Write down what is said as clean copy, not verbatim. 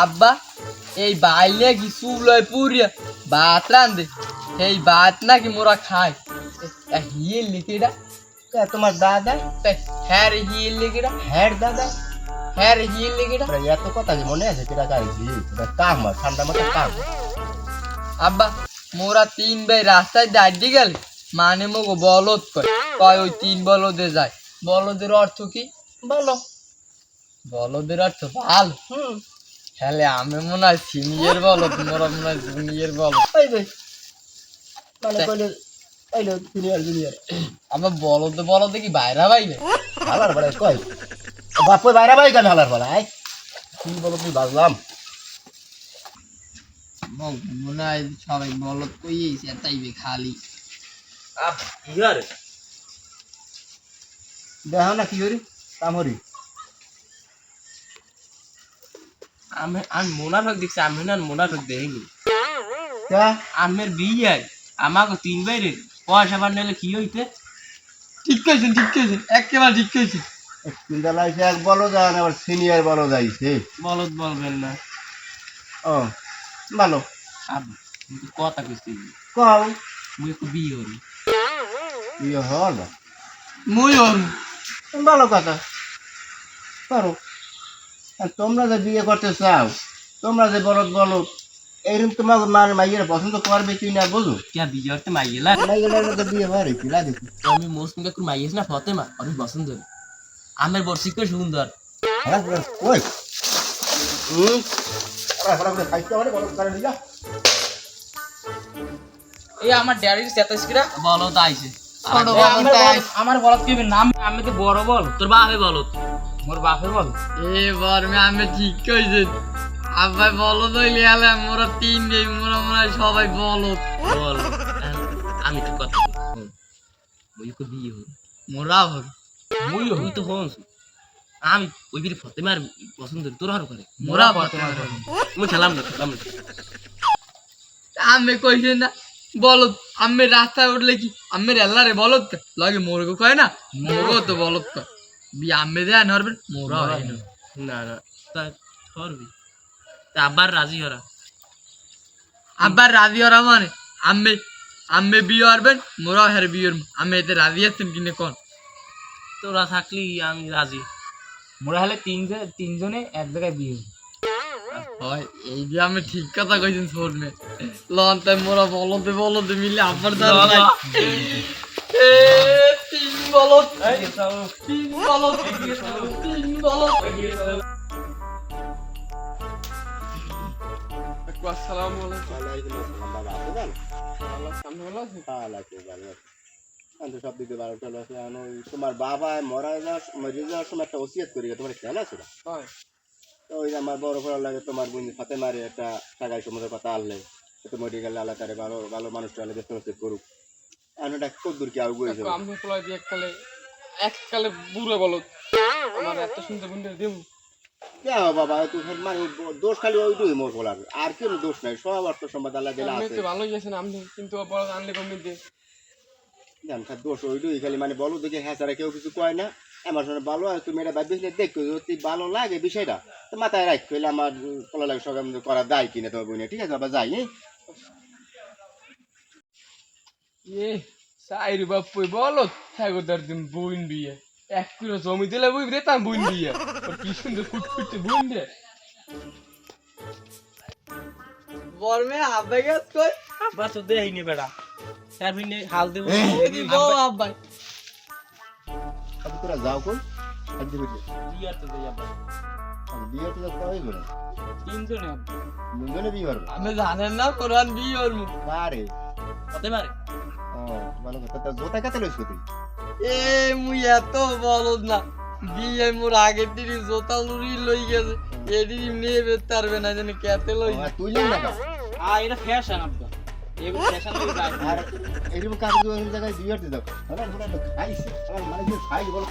আব্বা এই বাইলে কি চুলয় পুরিয়া ভাত রান্ধে এই ভাত নাকি মোরা খায় হিয়ের লিখিটা তোমার দাদা হ্যাঁ রে হিয়ের লিখিটা হ্যাঁ দাদা হ্যাঁ রে হিয়ের লিখিটা এত কথা কি মনে আছে কিরা গাইছি কাম ঠান্ডা মাথা কাম আব্বা মোরা 3 ভাই রাস্তায় দাঁড়িয়ে গেল মানে মগো বলদ কয় ওই 3 বলদে যায় বলদের অর্থ কি বলো বলদের অর্থ ভালো হ্যালে আমি মনে হয় সিনিয়র বলদ মোরা মনে হয় জুনিয়র বলদ এই রে মানে কইলে আইলো জুনিয়র আমার বলদে কি বাইরা বাইরে হালার বলে কই বাপ বাইরা বাই কেন হালার বলে আই কি বলো তুই বাজলাম মনে হয় সবাই বলদ কইয়েছে তাইবে খালি আপ ইয়ার দেখো না কি করি কামড়ি আমি মোনার হক দেখছি আমি না মোনার হক দেখিনি কা আমের বিয়ে আমাকে 3 বাইরে পয়সা বান্ডেলে কি হইতে ঠিক কইছেন একেবারে ঠিক কইছেন তিনটা লাইছে এক বলো যান আবার সিনিয়র বলো যাইছে বলদ বলবেন না ও ভালো আব্বা কিন্তু কথা কইছি কও মুই একটু বিয়ে হই ইয়ে হল মুই ওর ভালো কথা করো আর তোমরা যে বিয়ে করতে চাও তোমরা যে বলদ বলো এইরকম তোমার মানে মাইয়ের পছন্দ করবে কি না বুঝো কে বিয়ে করতে মাইয়েলা মাইয়ের তো বিয়ে হয় কি না দেখি আমি মৌসুমি কাকুর মাইয়েস না ফতেমা আমি পছন্দ করি আমের বর্ষিক সুন্দর ওই খাইতে হবে বলদ করে নিলা এই আমার ড্যাডির 27 কিরা বলদ আইছে ছোট বলদ আমার বলদ কি নাম আমি তো বড় বল তোর বাপে বলদ মোর বাপে বল এ বর্মে আমি ঠিক কইছেন আব্বাই বলদ হইলে আলে মোরা 3 ভাই মোরা মনে হয় সবাই বলদ বল আমি তো কথা মুই কো বিয়ে হই মোরা ভর মুই হই তো হন আমি ওই বিরি ফতেমার পছন্দ করি তোর আর করে মোরা ফতেমার মুই খেলাম না আমি কইছেন না বলদ আমি রাস্তায় উঠলে কি আমি আল্লাহরে বলদ লাগে মোরগো কয় না মোরগো তো বলদ কয় বি আমি দেন হরবেন মোরা হয় না না না তা করবি তা আবার রাজি হরা আবার রাজি হরা মানে আমি বিয়ে হরবেন মোরা হের বিয়ে আমি এতে রাজি আছেন কিনে কোন তোরা থাকলি আমি রাজি মোরা হলে তিনজনে এক জায়গায় বিয়ে হয় এই যে আমি ঠিক কথা কইছেন শোনে লন তাই মোরা বলদে মিলে আবার দাঁড়াই এ 3 বলদ 3 বলদ 3 বলদ আসসালামু আলাইকুম ওয়ালাইকুম আসসালাম বাবা আছেন আল্লাহ সামনে ভালো আছে ভালো সব দিকে ভালো চলে আছে তোমার বাবা মরে যাওয়ার সময় একটা ওসিয়ত করি তোমার খেয়াল আছে না হয় তো ওই আমার বড় করার লাগে তোমার বোন ফাতে মারে একটা টাকায় সময় কথা আনলে তো মরে গেলে আল্লাহ তারে ভালো ভালো মানুষটা আলে বেতন করুক আমি এটা কত দূর কি আগুয়ে যাবে আমি পোলাই দিয়ে এককালে বুড়ো বলদ আমার এত সুন্দর বুনতে দেব কে বাবা তুই মানে দোষ খালি ওইটুই মোর বলার আর কেউ দোষ নাই সব অর্থ সম্পদ আল্লাহ দিলে আমি আছে তো ভালোই গেছেন আমি কিন্তু বলদ আনলে কমে দে জান খালি দোষ ওইটুই খালি মানে বলো দেখে হ্যাঁ সারা কেউ কিছু কয় না আমার সঙ্গে ভালো আর তুমি এটা ভাবছিস দেখো যদি ভালো লাগে বিষয়টা তো মাথায় রাখ ফেলে আমার কলা লাগে সব করা দায় কিনে তোমার বোনে ঠিক আছে আবার যাই এ সাইর বাপুই বলদ হ্যাঁ গো তার দিন বুন বিয়ে 1 কিলো জমি দিলে বুই রে তার বুন বিয়ে আর কি সুন্দর ফুটফুটে বুন রে বর্মে আব্বা গেছ কই আব্বা তো দেইনি বেড়া স্যার ভিনে হাল দেব দিব আব্বা আজ তোরা যাও কই আজ দিবি বিয়ার তো দেই আব্বা বিয়ে তো কই বলে তিনজনে আব্বা দুজনে বিয়ে করবে আমি জানেন না কোরআন বিয়ে হরমু আরে ফতেমারে ও ভালো কথা তা জোতা কাতে লইছ তুই এ মুই এত বলদ না বিয়ে মোর আগের দিন জোতা লুরি লই গেছে এডি নিয়ে বেতে পারবে না জানি কেতে লই তুই না এটা ফ্যাশন আব্বা এগুলো ফ্যাশন লাগে যায় আর এরকম কাজ জায়গায় বিয়ে দিতে দাও খাইছে আমার মানে খাই বল